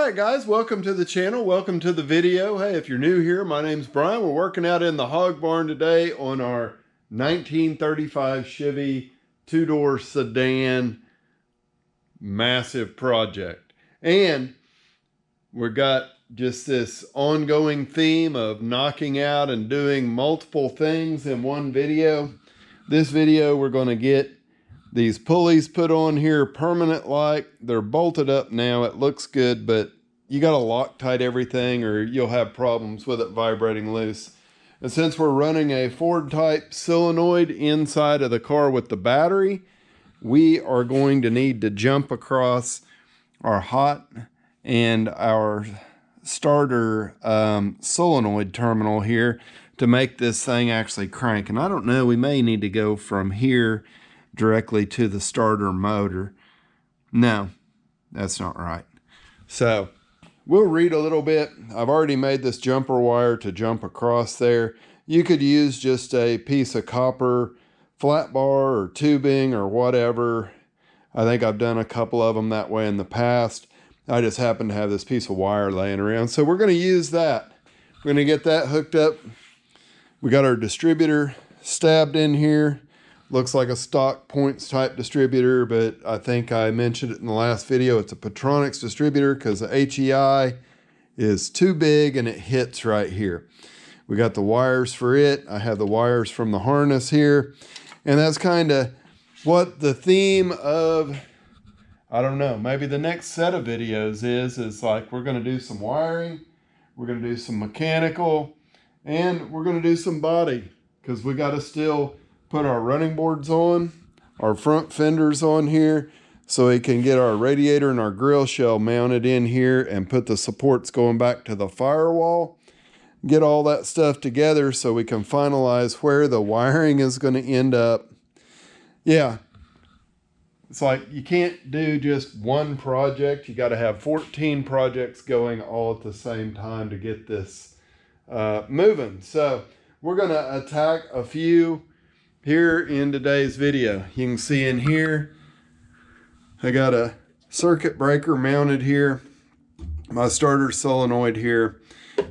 Alright guys, welcome to the channel, welcome to the video. Hey, if you're new here, my name's Brian. We're working out in the hog barn today on our 1935 Chevy two-door sedan massive project. And we've got just this ongoing theme of knocking out and doing multiple things in one video. This video we're going to get these pulleys put on here permanent like. They're bolted up now. It looks good, but you got to Loctite everything or you'll have problems with it vibrating loose. And since we're running a Ford type solenoid inside of the car with the battery, we are going to need to jump across our hot and our starter solenoid terminal here to make this thing actually crank. And I don't know, we may need to go from here directly to the starter motor. No, that's not right. So we'll read a little bit. I've already made this jumper wire to jump across there. You could use just a piece of copper flat bar or tubing or whatever. I think I've done a couple of them that way in the past. I just happen to have this piece of wire laying around. So we're going to use that. We're going to get that hooked up. We got our distributor stabbed in here. Looks like a stock points type distributor, but I think I mentioned it in the last video. It's a Petronix distributor because the HEI is too big and it hits right here. We got the wires for it. I have the wires from the harness here. And that's kind of what the theme of, I don't know, maybe the next set of videos is like we're going to do some wiring, we're going to do some mechanical, and we're going to do some body because we got to still put our running boards on, our front fenders on here, so we can get our radiator and our grill shell mounted in here and put the supports going back to the firewall. Get all that stuff together so we can finalize where the wiring is going to end up. Yeah, it's like you can't do just one project. You got to have 14 projects going all at the same time to get this moving. So we're going to attack a few here in today's video. You can see in here, I got a circuit breaker mounted here, my starter solenoid here.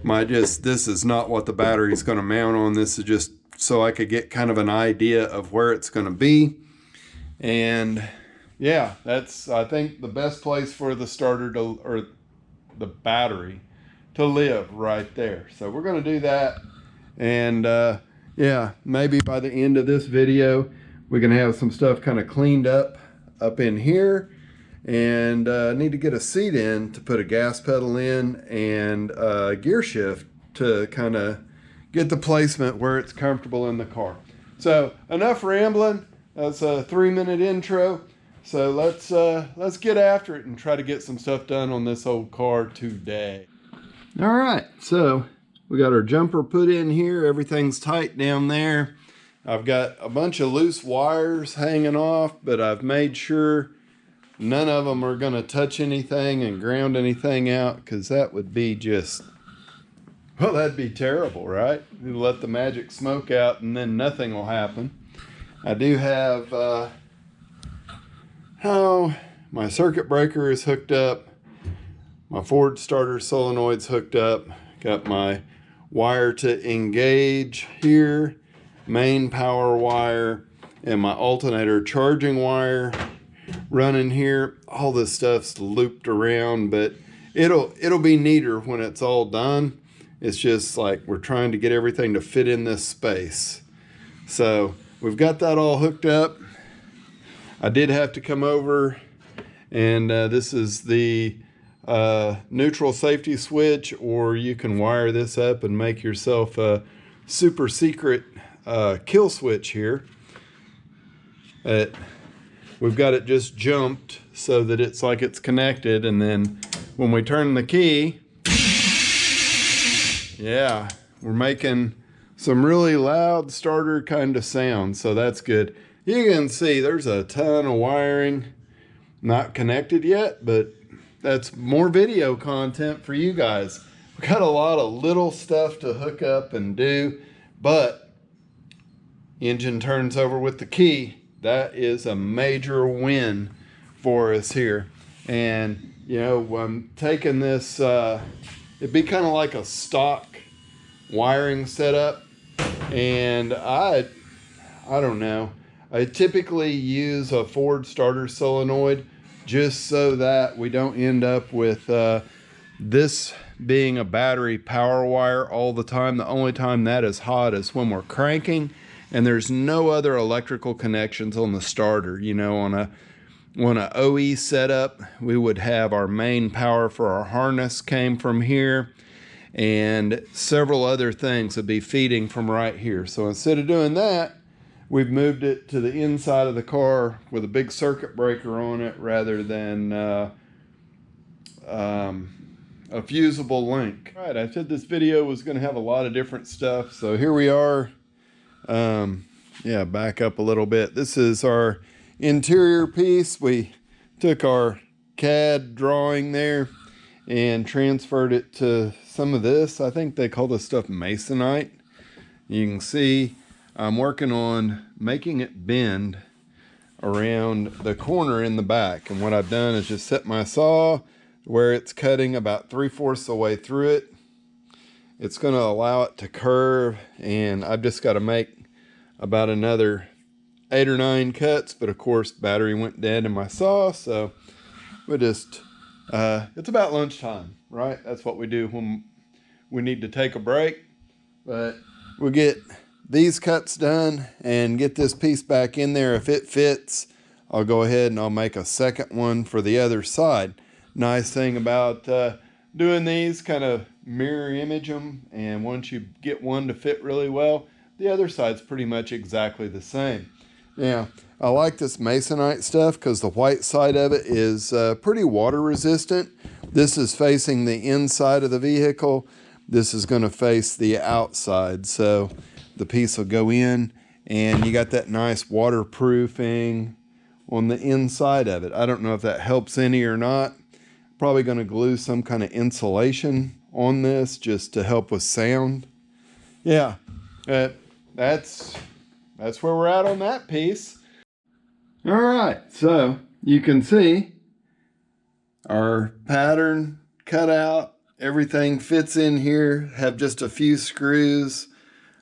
This is not what the battery is going to mount on. This is just so I could get kind of an idea of where it's going to be. And yeah, that's, I think, the best place for the starter to, or the battery to live right there. So we're going to do that. And yeah, maybe by the end of this video, we can have some stuff kind of cleaned up in here. And need to get a seat in to put a gas pedal in and a gear shift to kind of get the placement where it's comfortable in the car. So enough rambling. That's a 3-minute intro. So let's get after it and try to get some stuff done on this old car today. All right, so we got our jumper put in here. Everything's tight down there. I've got a bunch of loose wires hanging off, but I've made sure none of them are going to touch anything and ground anything out, because that would be just, well, that'd be terrible, right? You let the magic smoke out and then nothing will happen. I do have, my circuit breaker is hooked up. My Ford starter solenoid's hooked up. Got my wire to engage here, main power wire, and my alternator charging wire running here. All this stuff's looped around, but it'll be neater when it's all done. It's just like we're trying to get everything to fit in this space. So we've got that all hooked up. I did have to come over, and this is the neutral safety switch, or you can wire this up and make yourself a super secret kill switch here. We've got it just jumped so that it's like it's connected, and then when we turn the key, yeah, we're making some really loud starter kind of sound, so that's good. You can see there's a ton of wiring not connected yet, but that's more video content for you guys. We've got a lot of little stuff to hook up and do, but engine turns over with the key. That is a major win for us here. And you know, I'm taking this, it'd be kind of like a stock wiring setup, and I don't know. I typically use a Ford starter solenoid just so that we don't end up with this being a battery power wire all the time. The only time that is hot is when we're cranking, and there's no other electrical connections on the starter. You know, on a OE setup, we would have our main power for our harness came from here, and several other things would be feeding from right here. So instead of doing that, we've moved it to the inside of the car with a big circuit breaker on it rather than a fusible link. All right, I said this video was going to have a lot of different stuff, so here we are. Yeah, back up a little bit. This is our interior piece. We took our CAD drawing there and transferred it to some of this. I think they call this stuff masonite. You can see I'm working on making it bend around the corner in the back, and what I've done is just set my saw where it's cutting about 3/4 of the way through it. It's going to allow it to curve, and I've just got to make about another 8 or 9 cuts, but of course battery went dead in my saw, so we just it's about lunchtime, right? That's what we do when we need to take a break. But we'll get these cuts done and get this piece back in there. If it fits, I'll go ahead and I'll make a second one for the other side. Nice thing about doing these, kind of mirror image them, and once you get one to fit really well, the other side's pretty much exactly the same. Now, I like this masonite stuff because the white side of it is pretty water resistant. This is facing the inside of the vehicle. This is going to face the outside. So the piece will go in, and you got that nice waterproofing on the inside of it. I don't know if that helps any or not. Probably going to glue some kind of insulation on this just to help with sound. Yeah, that's where we're at on that piece. All right, so you can see our pattern cut out. Everything fits in here. Have just a few screws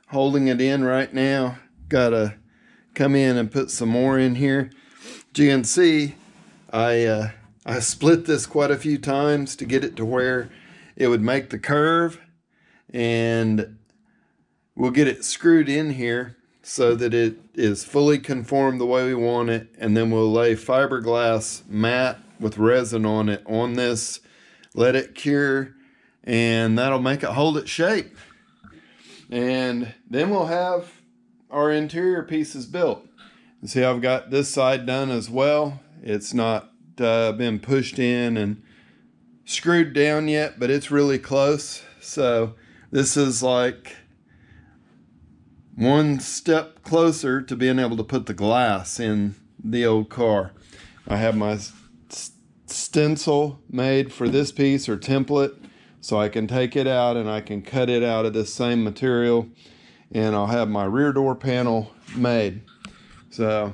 holding it in right now. Gotta come in and put some more in here. As you can see, I split this quite a few times to get it to where it would make the curve, and we'll get it screwed in here so that it is fully conformed the way we want it, and then we'll lay fiberglass mat with resin on it on this, let it cure, and that'll make it hold its shape. And then we'll have our interior pieces built. You see, I've got this side done as well. It's not been pushed in and screwed down yet, but it's really close. So this is like one step closer to being able to put the glass in the old car. I have my stencil made for this piece, or template, so I can take it out and I can cut it out of this same material, and I'll have my rear door panel made. So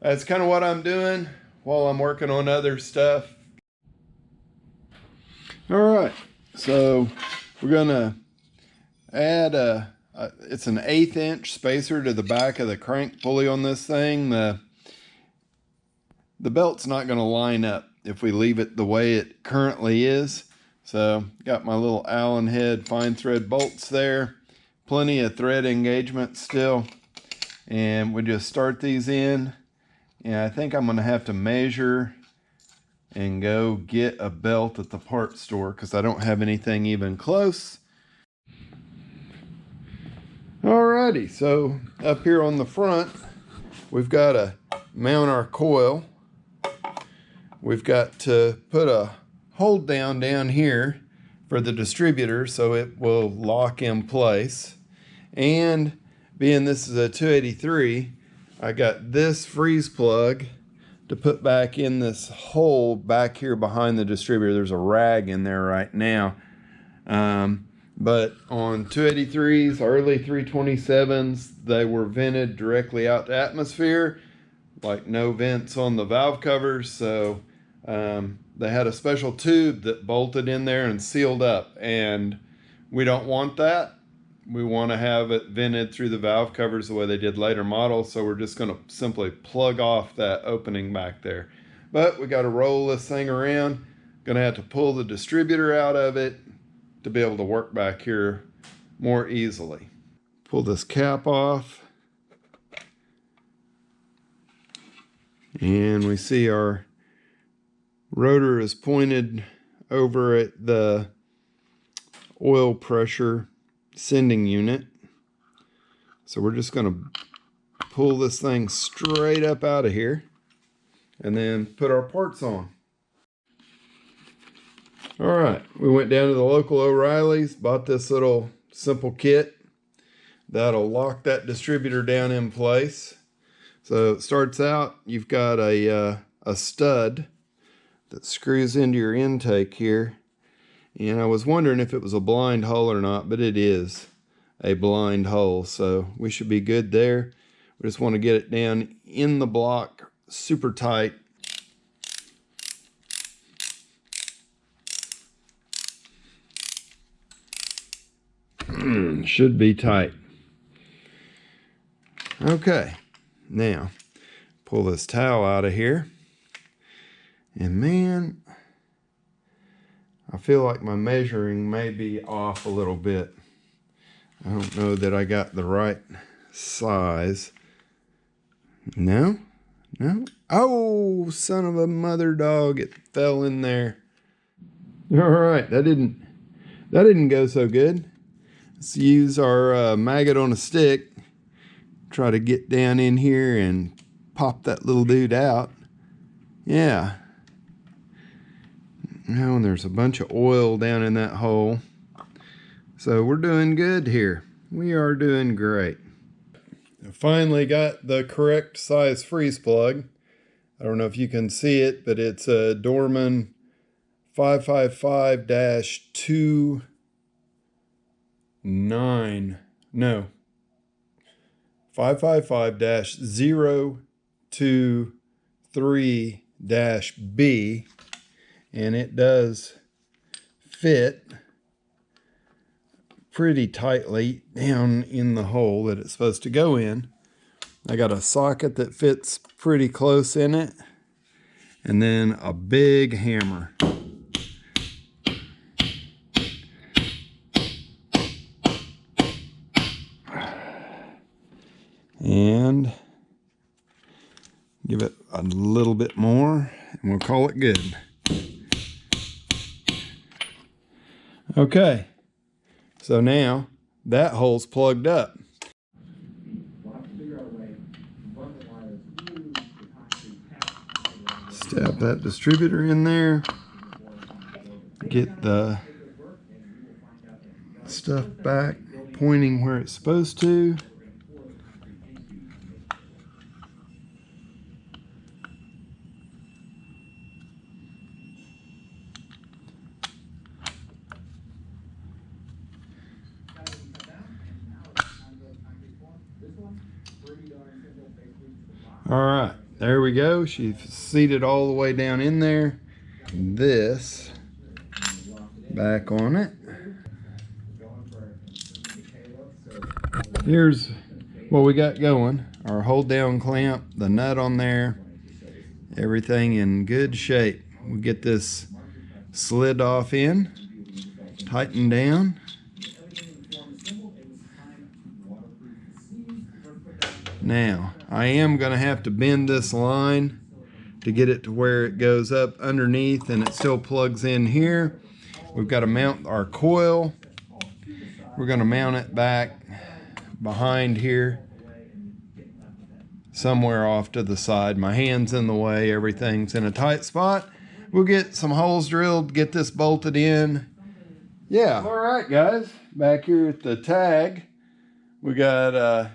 that's kind of what I'm doing while I'm working on other stuff. All right, so we're gonna add it's an 1/8 inch spacer to the back of the crank pulley on this thing. The belt's not going to line up if we leave it the way it currently is. So got my little Allen head fine thread bolts there. Plenty of thread engagement still. And we just start these in. And I think I'm going to have to measure and go get a belt at the parts store because I don't have anything even close. Alrighty, so up here on the front, we've got to mount our coil. We've got to put a hold down here for the distributor so it will lock in place. And being this is a 283, I got this freeze plug to put back in this hole back here behind the distributor. There's a rag in there right now. But on 283s, early 327s, they were vented directly out to atmosphere, like no vents on the valve covers. So they had a special tube that bolted in there and sealed up, and we don't want that. We want to have it vented through the valve covers the way they did later models, so we're just going to simply plug off that opening back there. But we got to roll this thing around. Going to have to pull the distributor out of it to be able to work back here more easily. Pull this cap off. And we see our rotor is pointed over at the oil pressure sending unit. So we're just going to pull this thing straight up out of here and then put our parts on. All right, we went down to the local O'Reilly's, bought this little simple kit that'll lock that distributor down in place. So it starts out, you've got a stud that screws into your intake here. And I was wondering if it was a blind hole or not, but it is a blind hole. So we should be good there. We just want to get it down in the block super tight. Should be tight. Okay, now pull this towel out of here. And man, I feel like my measuring may be off a little bit. I don't know that I got the right size. No. Oh, son of a mother dog, it fell in there. All right, that didn't go so good. Let's use our maggot on a stick. Try to get down in here and pop that little dude out. Yeah. Now, and there's a bunch of oil down in that hole. So we're doing good here. We are doing great. I finally got the correct size freeze plug. I don't know if you can see it, but it's a Dorman 555-29. No. 555-023-B. And it does fit pretty tightly down in the hole that it's supposed to go in. I got a socket that fits pretty close in it, and then a big hammer. And give it a little bit more, and we'll call it good. Okay, so now that hole's plugged up. Stab that distributor in there. Get the stuff back, pointing where it's supposed to. All right, there we go. She's seated all the way down in there. This back on it. Here's what we got going. Our hold down clamp, the nut on there, everything in good shape. We get this slid off in, tighten down. Now, I am going to have to bend this line to get it to where it goes up underneath and it still plugs in here. We've got to mount our coil. We're going to mount it back behind here, somewhere off to the side. My hand's in the way, everything's in a tight spot. We'll get some holes drilled, get this bolted in. Yeah. All right, guys, back here at the tag, we got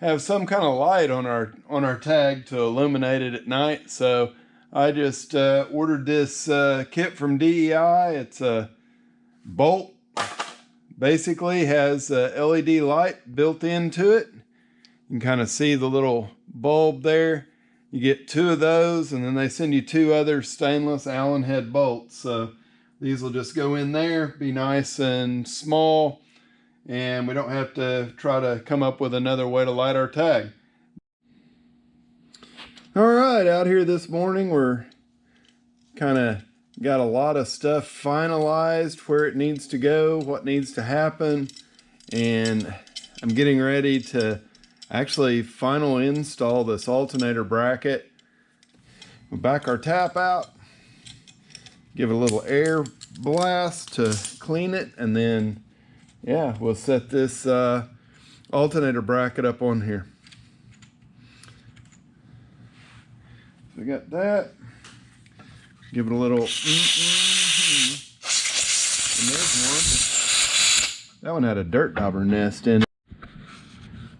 have some kind of light on our tag to illuminate it at night. So I just ordered this kit from DEI. It's a bolt, basically has a LED light built into it. You can kind of see the little bulb there, You get 2 of those, and then they send you 2 other stainless Allen head bolts. So these will just go in there, be nice and small, and we don't have to try to come up with another way to light our tag. All right, out here this morning, we're kind of got a lot of stuff finalized, where it needs to go, what needs to happen, and I'm getting ready to actually final install this alternator bracket. We'll back our tap out, give it a little air blast to clean it, and then yeah, we'll set this alternator bracket up on here. So we got that. Give it a little and there's one. That one had a dirt dauber nest in it.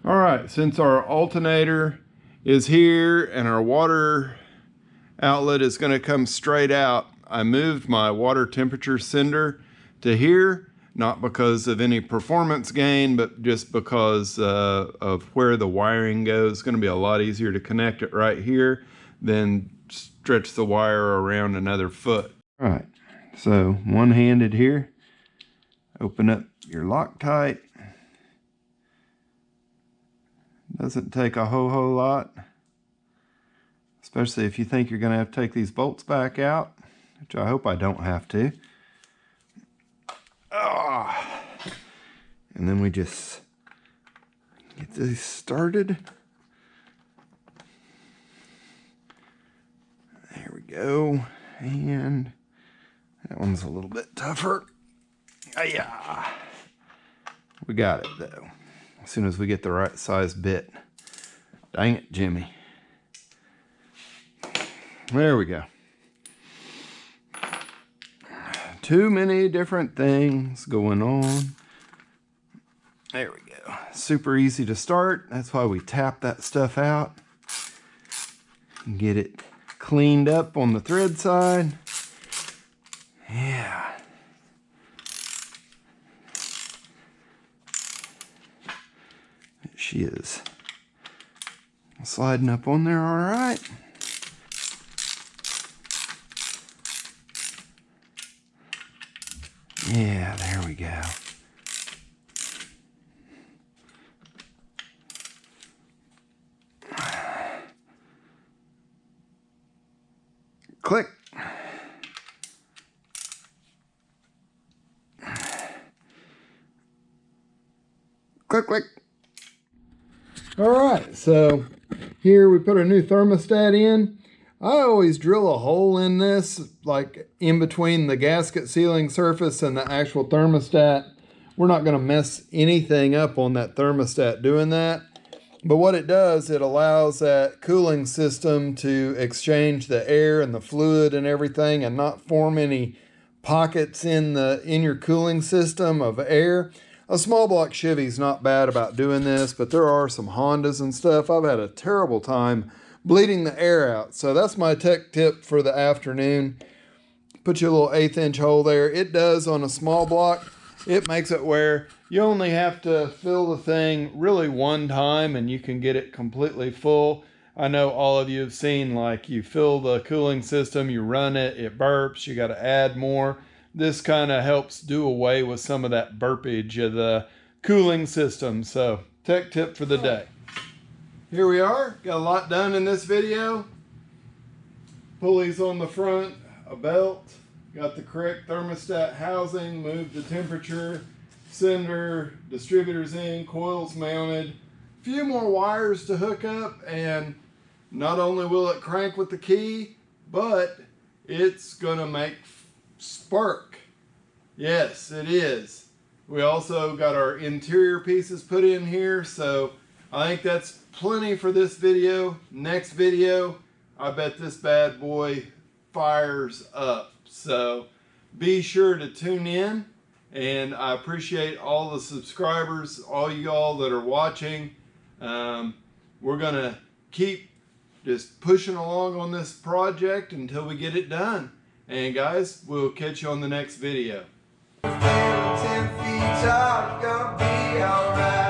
All right, since our alternator is here and our water outlet is going to come straight out, I moved my water temperature sender to here, not because of any performance gain, but just because of where the wiring goes. It's going to be a lot easier to connect it right here than stretch the wire around another foot. All right, so one-handed here. Open up your Loctite. Doesn't take a whole lot, especially if you think you're going to have to take these bolts back out, which I hope I don't have to. And then we just get these started. There we go. And that one's a little bit tougher. Yeah. We got it though. As soon as we get the right size bit. Dang it, Jimmy. There we go. Too many different things going on. There we go. Super easy to start. That's why we tap that stuff out and get it cleaned up on the thread side. Yeah. She is sliding up on there all right. Yeah, there we go. Click. Click, click. All right, so here we put a new thermostat in. I always drill a hole in this, like in between the gasket sealing surface and the actual thermostat. We're not going to mess anything up on that thermostat doing that. But what it does, it allows that cooling system to exchange the air and the fluid and everything and not form any pockets in your cooling system of air. A small block Chevy's not bad about doing this, but there are some Hondas and stuff. I've had a terrible time bleeding the air out. So that's my tech tip for the afternoon. Put your little 1/8 inch hole there. It does on a small block. It makes it where you only have to fill the thing really one time and you can get it completely full. I know all of you have seen, like, you fill the cooling system, you run it, it burps, you got to add more. This kind of helps do away with some of that burpage of the cooling system. So, tech tip for the day. Here we are, got a lot done in this video. Pulleys on the front, a belt, got the correct thermostat housing, moved the temperature, sender, distributors in, coils mounted, a few more wires to hook up, and not only will it crank with the key, but it's gonna make spark. Yes, it is. We also got our interior pieces put in here, so I think that's plenty for this video. Next video, I bet this bad boy fires up. So be sure to tune in, and I appreciate all the subscribers, all y'all that are watching. We're gonna keep just pushing along on this project until we get it done. And guys, we'll catch you on the next video. 10 feet tall, gonna be alright.